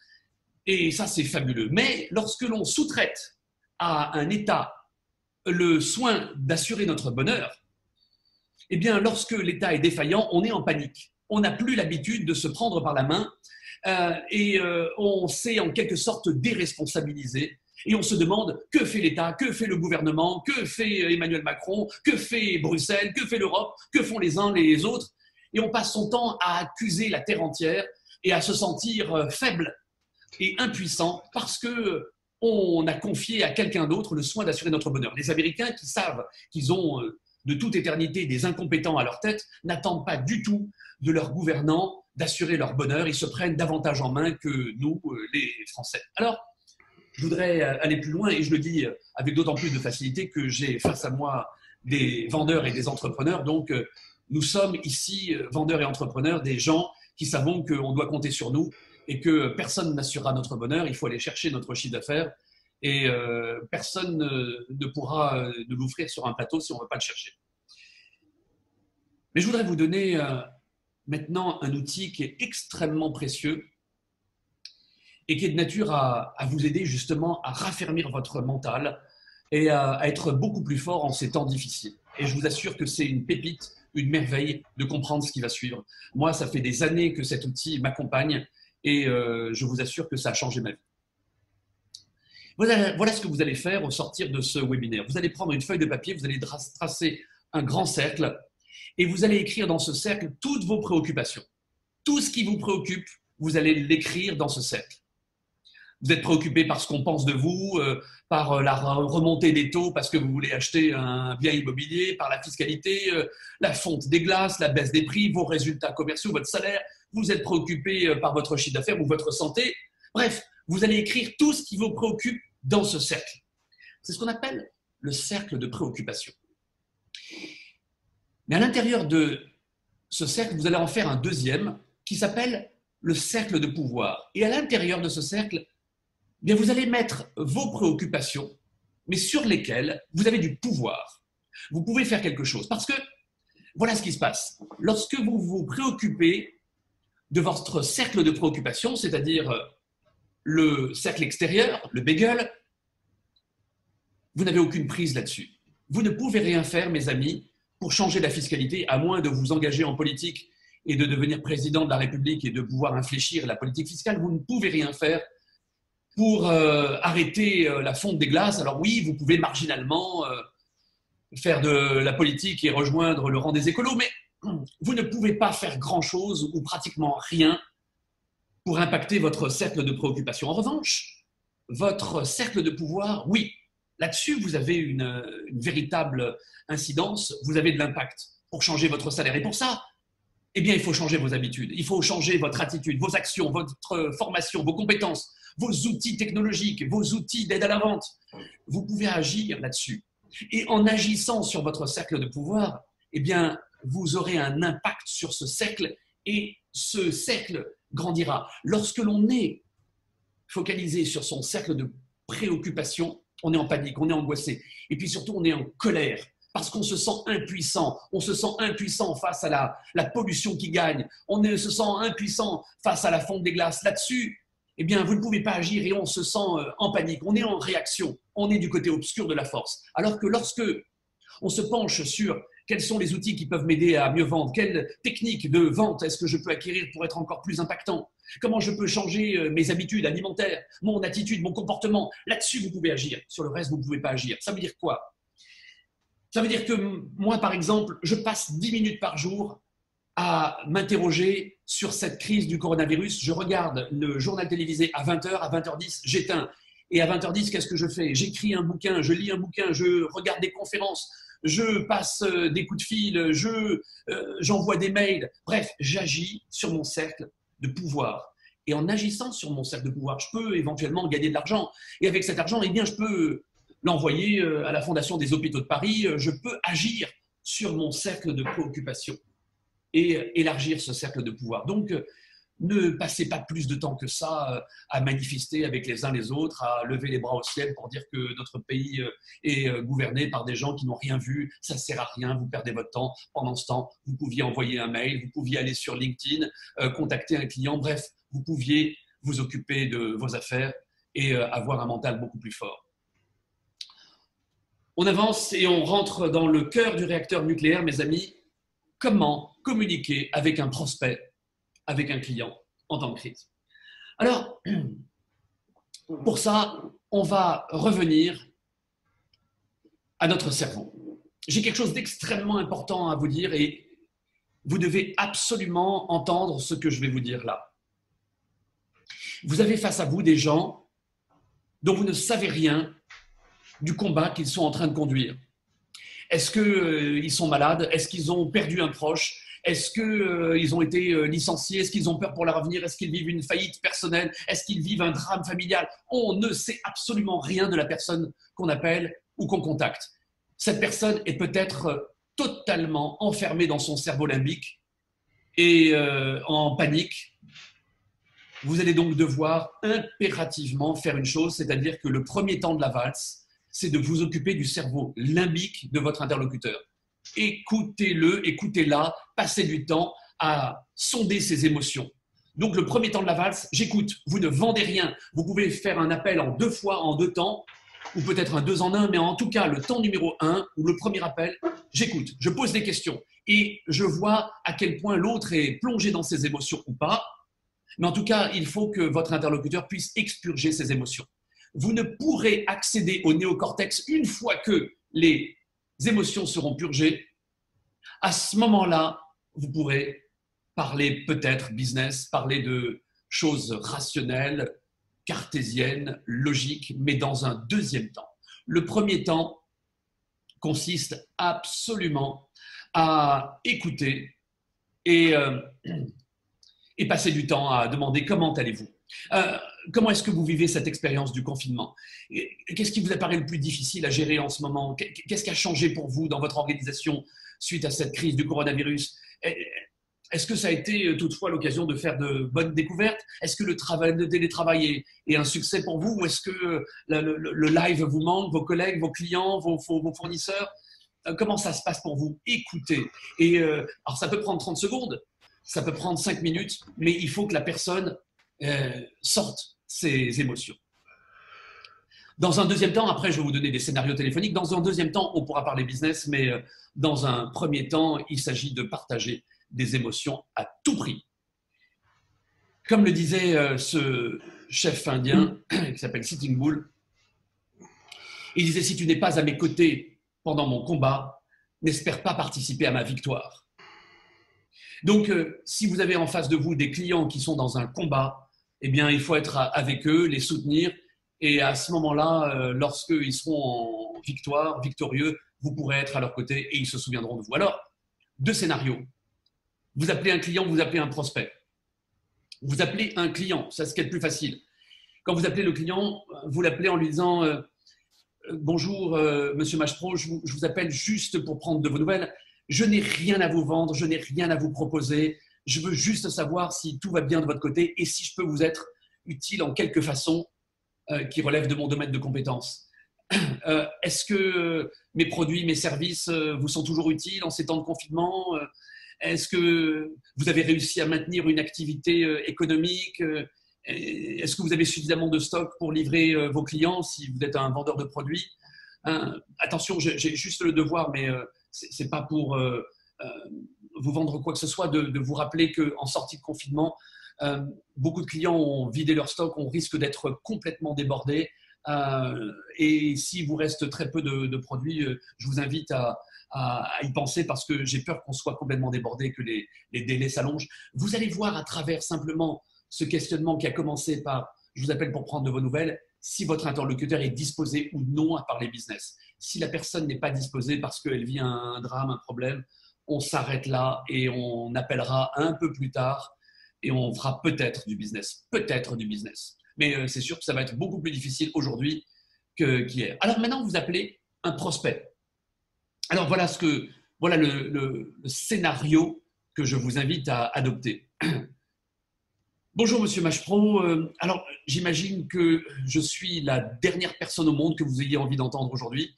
Et ça, c'est fabuleux. Mais lorsque l'on sous-traite à un État le soin d'assurer notre bonheur, eh bien, lorsque l'État est défaillant, on est en panique. On n'a plus l'habitude de se prendre par la main et on s'est en quelque sorte déresponsabilisé. Et on se demande que fait l'État, que fait le gouvernement, que fait Emmanuel Macron, que fait Bruxelles, que fait l'Europe, que font les uns les autres. Et on passe son temps à accuser la terre entière et à se sentir faible et impuissant parce qu'on a confié à quelqu'un d'autre le soin d'assurer notre bonheur. Les Américains qui savent qu'ils ont de toute éternité des incompétents à leur tête, n'attendent pas du tout de leurs gouvernants d'assurer leur bonheur. Ils se prennent davantage en main que nous, les Français. Alors, je voudrais aller plus loin et je le dis avec d'autant plus de facilité que j'ai face à moi des vendeurs et des entrepreneurs. Donc, nous sommes ici, vendeurs et entrepreneurs, des gens qui savons qu'on doit compter sur nous et que personne n'assurera notre bonheur. Il faut aller chercher notre chiffre d'affaires et personne ne pourra nous l'offrir sur un plateau si on ne va pas le chercher. Mais je voudrais vous donner maintenant un outil qui est extrêmement précieux et qui est de nature à vous aider justement à raffermir votre mental et à être beaucoup plus fort en ces temps difficiles. Et je vous assure que c'est une pépite, une merveille de comprendre ce qui va suivre. Moi, ça fait des années que cet outil m'accompagne et je vous assure que ça a changé ma vie. Voilà ce que vous allez faire au sortir de ce webinaire. Vous allez prendre une feuille de papier, vous allez tracer un grand cercle et vous allez écrire dans ce cercle toutes vos préoccupations. Tout ce qui vous préoccupe, vous allez l'écrire dans ce cercle. Vous êtes préoccupé par ce qu'on pense de vous, par la remontée des taux parce que vous voulez acheter un bien immobilier, par la fiscalité, la fonte des glaces, la baisse des prix, vos résultats commerciaux, votre salaire. Vous êtes préoccupé par votre chiffre d'affaires ou votre santé. Bref, vous allez écrire tout ce qui vous préoccupe dans ce cercle. C'est ce qu'on appelle le cercle de préoccupation. Mais à l'intérieur de ce cercle, vous allez en faire un deuxième qui s'appelle le cercle de pouvoir. Et à l'intérieur de ce cercle, eh bien, vous allez mettre vos préoccupations, mais sur lesquelles vous avez du pouvoir. Vous pouvez faire quelque chose. Parce que voilà ce qui se passe. Lorsque vous vous préoccupez de votre cercle de préoccupation, c'est-à-dire le cercle extérieur, le bagel, vous n'avez aucune prise là-dessus. Vous ne pouvez rien faire, mes amis, pour changer la fiscalité, à moins de vous engager en politique et de devenir président de la République et de pouvoir infléchir la politique fiscale. Vous ne pouvez rien faire pour arrêter la fonte des glaces. Alors oui, vous pouvez marginalement faire de la politique et rejoindre le rang des écolos, mais vous ne pouvez pas faire grand-chose ou pratiquement rien pour impacter votre cercle de préoccupation. En revanche, votre cercle de pouvoir, oui, là-dessus, vous avez une véritable incidence, vous avez de l'impact pour changer votre salaire. Et pour ça, eh bien, il faut changer vos habitudes, il faut changer votre attitude, vos actions, votre formation, vos compétences, vos outils technologiques, vos outils d'aide à la vente. Vous pouvez agir là-dessus. Et en agissant sur votre cercle de pouvoir, eh bien, vous aurez un impact sur ce cercle et ce cercle grandira. Lorsque l'on est focalisé sur son cercle de préoccupation, on est en panique, on est angoissé. Et puis surtout, on est en colère parce qu'on se sent impuissant. On se sent impuissant face à la pollution qui gagne. On se sent impuissant face à la fonte des glaces. Là-dessus, eh bien, vous ne pouvez pas agir et on se sent en panique. On est en réaction. On est du côté obscur de la force. Alors que lorsque on se penche sur quels sont les outils qui peuvent m'aider à mieux vendre, quelle technique de vente est-ce que je peux acquérir pour être encore plus impactant, comment je peux changer mes habitudes alimentaires, mon attitude, mon comportement, là-dessus vous pouvez agir. Sur le reste, vous ne pouvez pas agir. Ça veut dire quoi? Ça veut dire que moi, par exemple, je passe 10 minutes par jour à m'interroger sur cette crise du coronavirus. Je regarde le journal télévisé à 20h, à 20h10, j'éteins. Et à 20h10, qu'est-ce que je fais? J'écris un bouquin, je lis un bouquin, je regarde des conférences, je passe des coups de fil, j'envoie des mails. Bref, j'agis sur mon cercle de pouvoir. Et en agissant sur mon cercle de pouvoir, je peux éventuellement gagner de l'argent. Et avec cet argent, eh bien, je peux l'envoyer à la Fondation des Hôpitaux de Paris. Je peux agir sur mon cercle de préoccupation et élargir ce cercle de pouvoir. Donc, ne passez pas plus de temps que ça à manifester avec les uns les autres, à lever les bras au ciel pour dire que notre pays est gouverné par des gens qui n'ont rien vu. Ça ne sert à rien, vous perdez votre temps. Pendant ce temps, vous pouviez envoyer un mail, vous pouviez aller sur LinkedIn, contacter un client. Bref, vous pouviez vous occuper de vos affaires et avoir un mental beaucoup plus fort. On avance et on rentre dans le cœur du réacteur nucléaire, mes amis. Comment communiquer avec un prospect, avec un client en temps de crise? Alors, pour ça, on va revenir à notre cerveau. J'ai quelque chose d'extrêmement important à vous dire et vous devez absolument entendre ce que je vais vous dire là. Vous avez face à vous des gens dont vous ne savez rien du combat qu'ils sont en train de conduire. Est-ce qu'ils sont malades? Est-ce qu'ils ont perdu un proche? Est-ce qu'ils ont été licenciés? Est-ce qu'ils ont peur pour leur avenir? Est-ce qu'ils vivent une faillite personnelle? Est-ce qu'ils vivent un drame familial? On ne sait absolument rien de la personne qu'on appelle ou qu'on contacte. Cette personne est peut-être totalement enfermée dans son cerveau limbique et en panique. Vous allez donc devoir impérativement faire une chose, c'est-à-dire que le premier temps de la valse, c'est de vous occuper du cerveau limbique de votre interlocuteur. Écoutez-le, écoutez-la, passez du temps à sonder ses émotions. Donc le premier temps de la valse, j'écoute, vous ne vendez rien. Vous pouvez faire un appel en 2 fois, en 2 temps, ou peut-être un 2 en 1, mais en tout cas, le temps numéro 1, ou le premier appel, j'écoute, je pose des questions et je vois à quel point l'autre est plongé dans ses émotions ou pas. Mais en tout cas, il faut que votre interlocuteur puisse expurger ses émotions. Vous ne pourrez accéder au néocortex une fois que les émotions seront purgées. À ce moment-là, vous pourrez parler peut-être business, parler de choses rationnelles, cartésiennes, logiques, mais dans un deuxième temps. Le premier temps consiste absolument à écouter et passer du temps à demander comment allez-vous. Comment est-ce que vous vivez cette expérience du confinement? Qu'est-ce qui vous apparaît le plus difficile à gérer en ce moment? Qu'est-ce qui a changé pour vous dans votre organisation suite à cette crise du coronavirus? Est-ce que ça a été toutefois l'occasion de faire de bonnes découvertes? Est-ce que le télétravail est un succès pour vous? Ou est-ce que le live vous manque, vos collègues, vos clients, vos fournisseurs? Comment ça se passe pour vous? Écoutez. Et alors ça peut prendre 30 secondes, ça peut prendre 5 minutes, mais il faut que la personne sorte ses émotions. Dans un deuxième temps, après je vais vous donner des scénarios téléphoniques, dans un deuxième temps on pourra parler business, mais dans un premier temps il s'agit de partager des émotions à tout prix. Comme le disait ce chef indien qui s'appelle Sitting Bull, il disait: si tu n'es pas à mes côtés pendant mon combat, n'espère pas participer à ma victoire. Donc si vous avez en face de vous des clients qui sont dans un combat, eh bien il faut être avec eux, les soutenir, et à ce moment-là, lorsqu'ils seront en victoire, victorieux, vous pourrez être à leur côté et ils se souviendront de vous. Alors, 2 scénarios. Vous appelez un client, vous appelez un prospect. Vous appelez un client, c'est ce qui est le plus facile. Quand vous appelez le client, vous l'appelez en lui disant bonjour monsieur Machepro, je vous appelle juste pour prendre de vos nouvelles. Je n'ai rien à vous vendre, je n'ai rien à vous proposer. Je veux juste savoir si tout va bien de votre côté et si je peux vous être utile en quelque façon qui relève de mon domaine de compétences. Est-ce que mes produits, mes services vous sont toujours utiles en ces temps de confinement? Est-ce que vous avez réussi à maintenir une activité économique? Est-ce que vous avez suffisamment de stock pour livrer vos clients si vous êtes un vendeur de produits? Attention, j'ai juste le devoir, mais ce n'est pas pour vous vendre quoi que ce soit, de vous rappeler qu'en sortie de confinement, beaucoup de clients ont vidé leur stock, on risque d'être complètement débordés. Et s'il vous reste très peu de produits, je vous invite à y penser parce que j'ai peur qu'on soit complètement débordé, que les délais s'allongent. Vous allez voir à travers simplement ce questionnement qui a commencé par « je vous appelle pour prendre de vos nouvelles », si votre interlocuteur est disposé ou non à parler business. Si la personne n'est pas disposée parce qu'elle vit un drame, un problème, on s'arrête là et on appellera un peu plus tard et on fera peut-être du business. Peut-être du business. Mais c'est sûr que ça va être beaucoup plus difficile aujourd'hui qu'hier. Alors maintenant, vous appelez un prospect. Alors voilà, le scénario que je vous invite à adopter. Bonjour Monsieur Machepro, alors j'imagine que je suis la dernière personne au monde que vous ayez envie d'entendre aujourd'hui.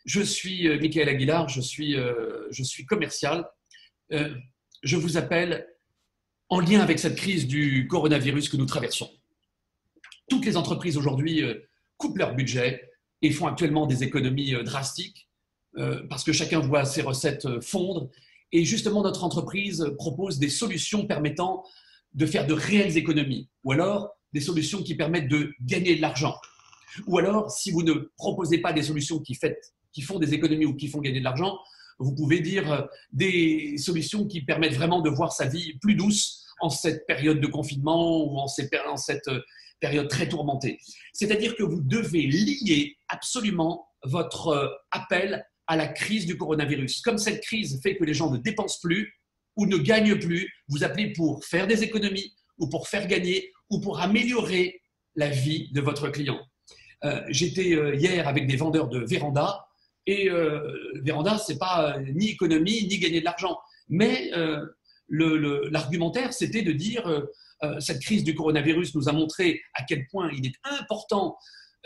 Je suis Michael Aguilar, je suis commercial. Je vous appelle en lien avec cette crise du coronavirus que nous traversons. Toutes les entreprises aujourd'hui coupent leur budget et font actuellement des économies drastiques parce que chacun voit ses recettes fondre. Et justement, notre entreprise propose des solutions permettant de faire de réelles économies, ou alors des solutions qui permettent de gagner de l'argent. Ou alors, si vous ne proposez pas des solutions qui font des économies ou qui font gagner de l'argent, vous pouvez dire des solutions qui permettent vraiment de voir sa vie plus douce en cette période de confinement ou en cette période très tourmentée. C'est-à-dire que vous devez lier absolument votre appel à la crise du coronavirus. Comme cette crise fait que les gens ne dépensent plus ou ne gagnent plus, vous appelez pour faire des économies ou pour faire gagner ou pour améliorer la vie de votre client. J'étais hier avec des vendeurs de véranda et véranda, ce n'est pas ni économie ni gagner de l'argent. Mais l'argumentaire, c'était de dire cette crise du coronavirus nous a montré à quel point il est important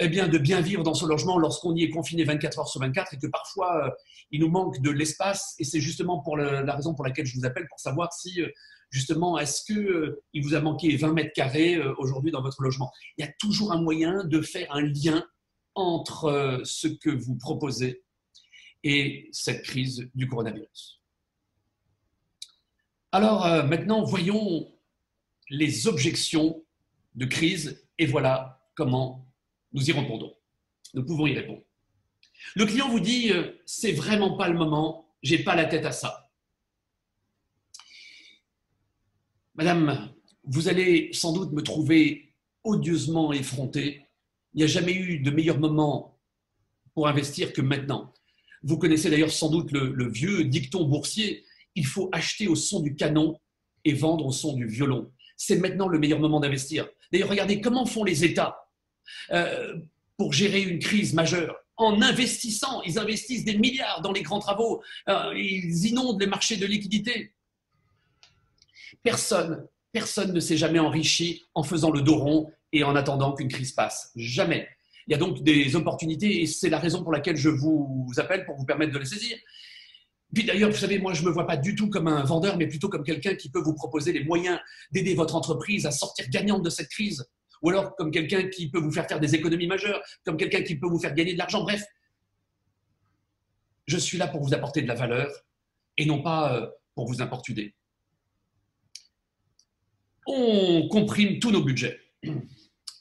de bien vivre dans ce logement lorsqu'on y est confiné 24 heures sur 24 et que parfois il nous manque de l'espace. Et c'est justement pour la raison pour laquelle je vous appelle, pour savoir si justement, est-ce qu'il vous a manqué 20 mètres carrés aujourd'hui dans votre logement. Il y a toujours un moyen de faire un lien entre ce que vous proposez et cette crise du coronavirus. Alors maintenant, voyons les objections de crise et voilà comment nous y répondons. Nous pouvons y répondre. Le client vous dit « c'est vraiment pas le moment, j'ai pas la tête à ça ». Madame, vous allez sans doute me trouver odieusement effronté. Il n'y a jamais eu de meilleur moment pour investir que maintenant. Vous connaissez d'ailleurs sans doute le vieux dicton boursier « il faut acheter au son du canon et vendre au son du violon ». C'est maintenant le meilleur moment d'investir. D'ailleurs, regardez comment font les États pour gérer une crise majeure. En investissant, ils investissent des milliards dans les grands travaux, ils inondent les marchés de liquidités. Personne ne s'est jamais enrichi en faisant le dos rond et en attendant qu'une crise passe. Jamais. Il y a donc des opportunités et c'est la raison pour laquelle je vous appelle pour vous permettre de les saisir. Puis d'ailleurs, vous savez, moi je ne me vois pas du tout comme un vendeur, mais plutôt comme quelqu'un qui peut vous proposer les moyens d'aider votre entreprise à sortir gagnante de cette crise. Ou alors comme quelqu'un qui peut vous faire des économies majeures, comme quelqu'un qui peut vous faire gagner de l'argent. Bref, je suis là pour vous apporter de la valeur et non pas pour vous importuner. On comprime tous nos budgets.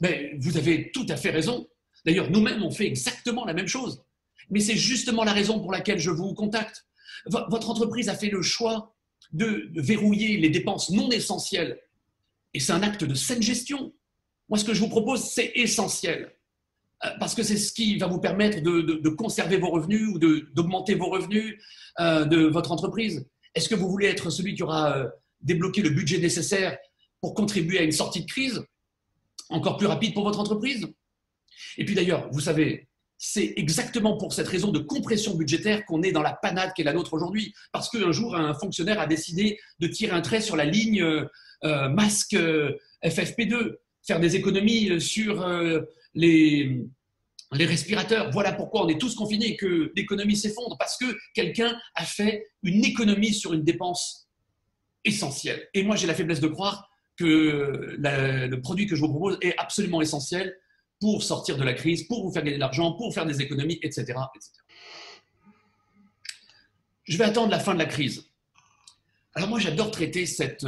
Mais vous avez tout à fait raison. D'ailleurs, nous-mêmes, on fait exactement la même chose. Mais c'est justement la raison pour laquelle je vous contacte. Votre entreprise a fait le choix de verrouiller les dépenses non essentielles. Et c'est un acte de saine gestion. Moi, ce que je vous propose, c'est essentiel. Parce que c'est ce qui va vous permettre de conserver vos revenus ou d'augmenter vos revenus de votre entreprise. Est-ce que vous voulez être celui qui aura débloqué le budget nécessaire pour contribuer à une sortie de crise encore plus rapide pour votre entreprise? Et puis d'ailleurs, vous savez, c'est exactement pour cette raison de compression budgétaire qu'on est dans la panade qui est la nôtre aujourd'hui. Parce qu'un jour, un fonctionnaire a décidé de tirer un trait sur la ligne masque FFP2, faire des économies sur les respirateurs. Voilà pourquoi on est tous confinés et que l'économie s'effondre. Parce que quelqu'un a fait une économie sur une dépense essentielle. Et moi, j'ai la faiblesse de croire que le produit que je vous propose est absolument essentiel pour sortir de la crise, pour vous faire gagner de l'argent, pour faire des économies, etc., etc. Je vais attendre la fin de la crise. Alors moi, j'adore traiter cette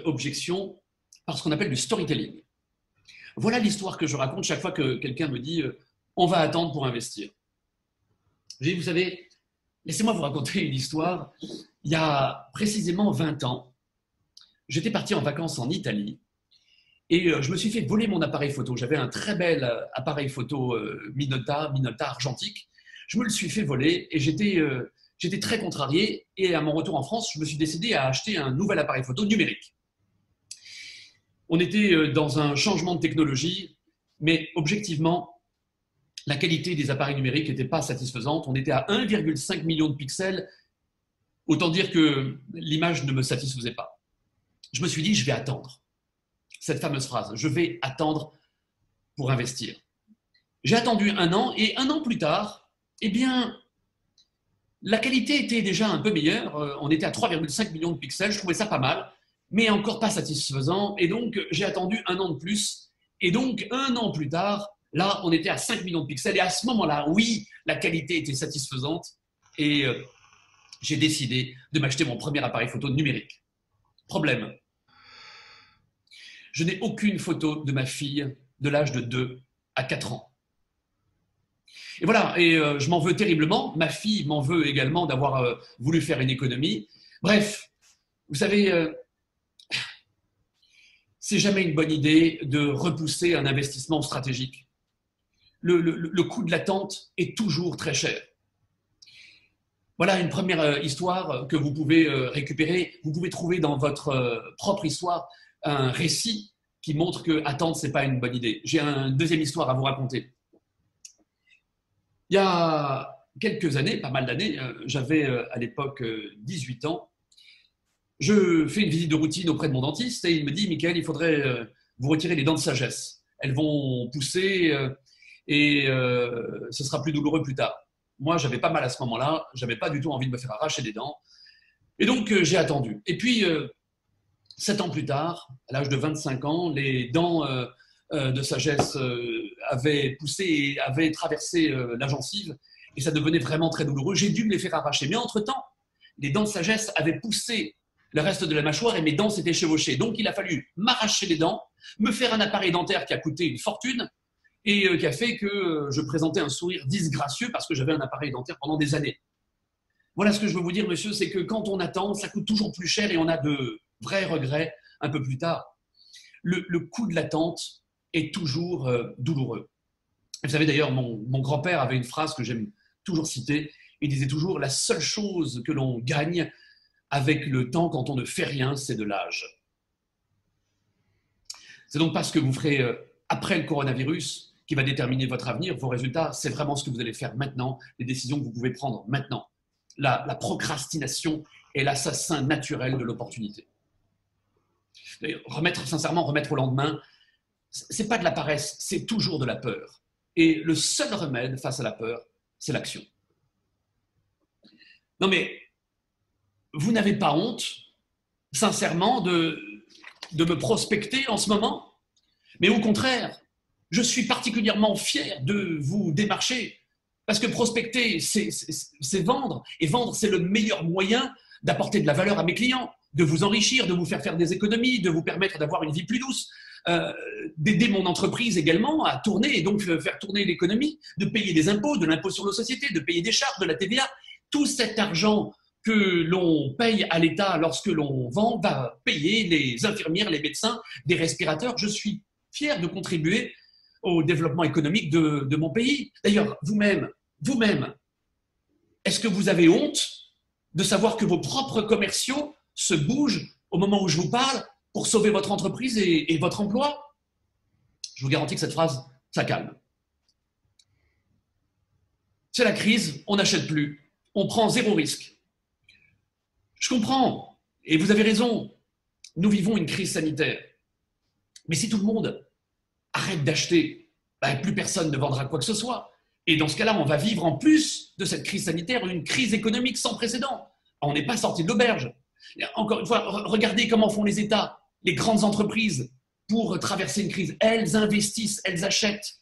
objection par ce qu'on appelle du storytelling. Voilà l'histoire que je raconte chaque fois que quelqu'un me dit « on va attendre pour investir ». Je dis, vous savez, laissez-moi vous raconter une histoire. Il y a précisément 20 ans, j'étais parti en vacances en Italie et je me suis fait voler mon appareil photo. J'avais un très bel appareil photo Minolta argentique. Je me le suis fait voler et j'étais très contrarié. Et à mon retour en France, je me suis décidé à acheter un nouvel appareil photo numérique. On était dans un changement de technologie, mais objectivement, la qualité des appareils numériques n'était pas satisfaisante. On était à 1,5 million de pixels. Autant dire que l'image ne me satisfaisait pas. Je me suis dit, je vais attendre. Cette fameuse phrase, je vais attendre pour investir. J'ai attendu 1 an et 1 an plus tard, eh bien, la qualité était déjà un peu meilleure. On était à 3,5 millions de pixels, je trouvais ça pas mal, mais encore pas satisfaisant. Et donc, j'ai attendu 1 an de plus. Et donc, 1 an plus tard, là, on était à 5 millions de pixels. Et à ce moment-là, oui, la qualité était satisfaisante. Et j'ai décidé de m'acheter mon premier appareil photo numérique. Problème. Je n'ai aucune photo de ma fille de l'âge de 2 à 4 ans. Et voilà, et je m'en veux terriblement. Ma fille m'en veut également d'avoir voulu faire une économie. Bref, vous savez, c'est jamais une bonne idée de repousser un investissement stratégique. Le coût de l'attente est toujours très cher. Voilà une première histoire que vous pouvez récupérer. Vous pouvez trouver dans votre propre histoire un récit qui montre que attendre, ce n'est pas une bonne idée. J'ai une deuxième histoire à vous raconter. Il y a quelques années, pas mal d'années, j'avais à l'époque 18 ans. Je fais une visite de routine auprès de mon dentiste et il me dit « Michael, il faudrait vous retirer les dents de sagesse. Elles vont pousser et ce sera plus douloureux plus tard. » Moi, j'avais pas mal à ce moment-là, j'avais pas du tout envie de me faire arracher des dents. Et donc, j'ai attendu. Et puis, 7 ans plus tard, à l'âge de 25 ans, les dents de sagesse avaient poussé et avaient traversé la gencive et ça devenait vraiment très douloureux. J'ai dû me les faire arracher. Mais entre-temps, les dents de sagesse avaient poussé le reste de la mâchoire et mes dents s'étaient chevauchées. Donc, il a fallu m'arracher les dents, me faire un appareil dentaire qui a coûté une fortune et qui a fait que je présentais un sourire disgracieux parce que j'avais un appareil dentaire pendant des années. Voilà ce que je veux vous dire, monsieur, c'est que quand on attend, ça coûte toujours plus cher et on a de vrais regrets un peu plus tard. Le coût de l'attente est toujours douloureux. Vous savez d'ailleurs, mon grand-père avait une phrase que j'aime toujours citer. Il disait toujours « La seule chose que l'on gagne avec le temps quand on ne fait rien, c'est de l'âge. » C'est donc parce que vous ferez après le coronavirus qui va déterminer votre avenir, vos résultats, c'est vraiment ce que vous allez faire maintenant, les décisions que vous pouvez prendre maintenant. La procrastination est l'assassin naturel de l'opportunité. Sincèrement, remettre au lendemain, ce n'est pas de la paresse, c'est toujours de la peur. Et le seul remède face à la peur, c'est l'action. Non mais, vous n'avez pas honte, sincèrement, de me prospecter en ce moment? Mais au contraire, je suis particulièrement fier de vous démarcher parce que prospecter, c'est vendre. Et vendre, c'est le meilleur moyen d'apporter de la valeur à mes clients, de vous enrichir, de vous faire des économies, de vous permettre d'avoir une vie plus douce, d'aider mon entreprise également à tourner et donc faire tourner l'économie, de payer des impôts, de l'impôt sur nos sociétés, de payer des charges, de la TVA. Tout cet argent que l'on paye à l'État lorsque l'on vend va payer les infirmières, les médecins, des respirateurs. Je suis fier de contribuer au développement économique de mon pays. D'ailleurs, vous-même, est-ce que vous avez honte de savoir que vos propres commerciaux se bougent au moment où je vous parle pour sauver votre entreprise et votre emploi? Je vous garantis que cette phrase, ça calme. C'est la crise, on n'achète plus, on prend zéro risque. Je comprends, et vous avez raison, nous vivons une crise sanitaire. Mais si tout le monde arrête d'acheter, plus personne ne vendra quoi que ce soit. Et dans ce cas-là, on va vivre en plus de cette crise sanitaire une crise économique sans précédent. On n'est pas sorti de l'auberge. Encore une fois, regardez comment font les États, les grandes entreprises pour traverser une crise. Elles investissent, elles achètent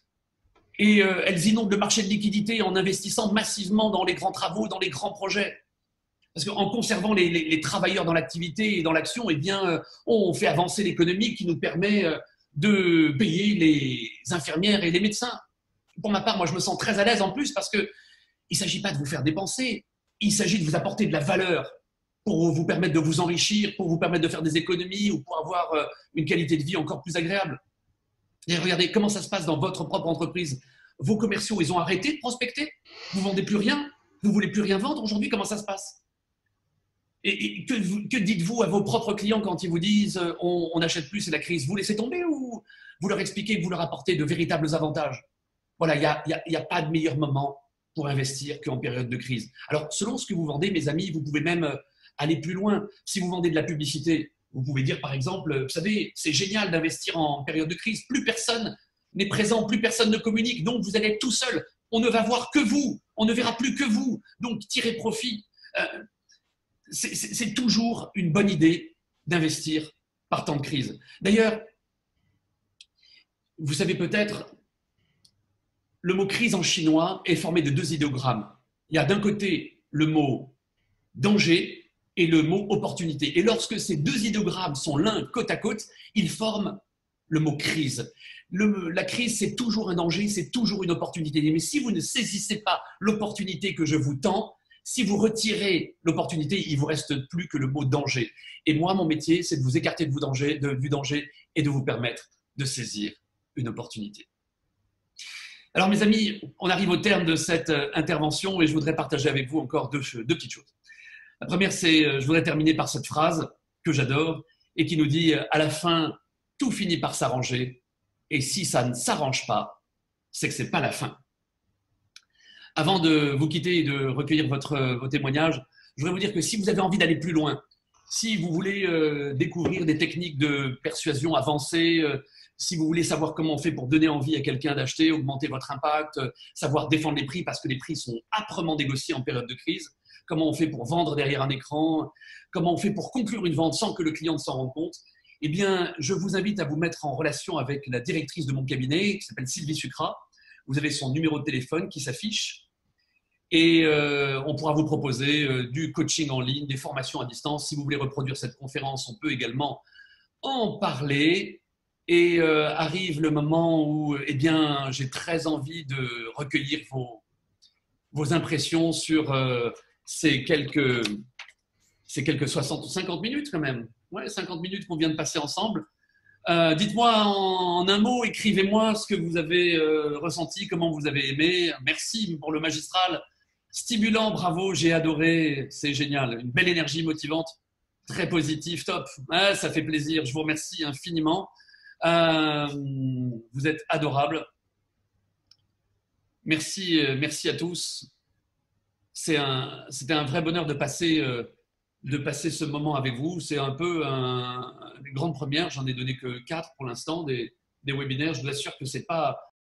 et elles inondent le marché de liquidités en investissant massivement dans les grands travaux, dans les grands projets. Parce qu'en conservant les travailleurs dans l'activité et dans l'action, eh bien, on fait avancer l'économie qui nous permet de payer les infirmières et les médecins. Pour ma part, moi, je me sens très à l'aise en plus parce qu'il ne s'agit pas de vous faire dépenser, il s'agit de vous apporter de la valeur pour vous permettre de vous enrichir, pour vous permettre de faire des économies ou pour avoir une qualité de vie encore plus agréable. Et regardez comment ça se passe dans votre propre entreprise. Vos commerciaux, ils ont arrêté de prospecter? Vous ne vendez plus rien? Vous ne voulez plus rien vendre aujourd'hui? Comment ça se passe? Et que dites-vous à vos propres clients quand ils vous disent on n'achète plus, c'est la crise? Vous laissez tomber ou vous leur expliquez que vous leur apportez de véritables avantages? Voilà, il n'y a pas de meilleur moment pour investir qu'en période de crise. Alors, selon ce que vous vendez, mes amis, vous pouvez même aller plus loin. Si vous vendez de la publicité, vous pouvez dire par exemple, vous savez, c'est génial d'investir en période de crise. Plus personne n'est présent, plus personne ne communique, donc vous allez être tout seul. On ne va voir que vous, on ne verra plus que vous. Donc, tirez profit. C'est toujours une bonne idée d'investir par temps de crise. D'ailleurs, vous savez peut-être, le mot crise en chinois est formé de 2 idéogrammes. Il y a d'un côté le mot danger et le mot opportunité. Et lorsque ces 2 idéogrammes sont l'un côte à côte, ils forment le mot crise. La crise, c'est toujours un danger, c'est toujours une opportunité. Mais si vous ne saisissez pas l'opportunité que je vous tends, si vous retirez l'opportunité, il ne vous reste plus que le mot danger. Et moi, mon métier, c'est de vous écarter du danger et de vous permettre de saisir une opportunité. Alors mes amis, on arrive au terme de cette intervention et je voudrais partager avec vous encore deux petites choses. La première, c'est, je voudrais terminer par cette phrase que j'adore et qui nous dit à la fin, tout finit par s'arranger et si ça ne s'arrange pas, c'est que ce n'est pas la fin. Avant de vous quitter et de recueillir vos témoignages, je voudrais vous dire que si vous avez envie d'aller plus loin, si vous voulez découvrir des techniques de persuasion avancées, si vous voulez savoir comment on fait pour donner envie à quelqu'un d'acheter, augmenter votre impact, savoir défendre les prix parce que les prix sont âprement négociés en période de crise, comment on fait pour vendre derrière un écran, comment on fait pour conclure une vente sans que le client ne s'en rende compte, eh bien, je vous invite à vous mettre en relation avec la directrice de mon cabinet qui s'appelle Sylvie Sucrat. Vous avez son numéro de téléphone qui s'affiche. Et on pourra vous proposer du coaching en ligne, des formations à distance. Si vous voulez reproduire cette conférence, on peut également en parler. Et arrive le moment où eh bien, j'ai très envie de recueillir vos impressions sur ces quelques 60 ou 50 minutes quand même. Ouais, 50 minutes qu'on vient de passer ensemble. Dites-moi en un mot, écrivez-moi ce que vous avez ressenti, comment vous avez aimé. Merci pour le magistral. Stimulant, bravo, j'ai adoré, c'est génial. Une belle énergie motivante, très positive, top. Ah, ça fait plaisir, je vous remercie infiniment. Vous êtes adorables. Merci, merci à tous. C'était un vrai bonheur de passer ce moment avec vous. C'est un peu une grande première, j'en ai donné que 4 pour l'instant, des webinaires. Je vous assure que ce n'est pas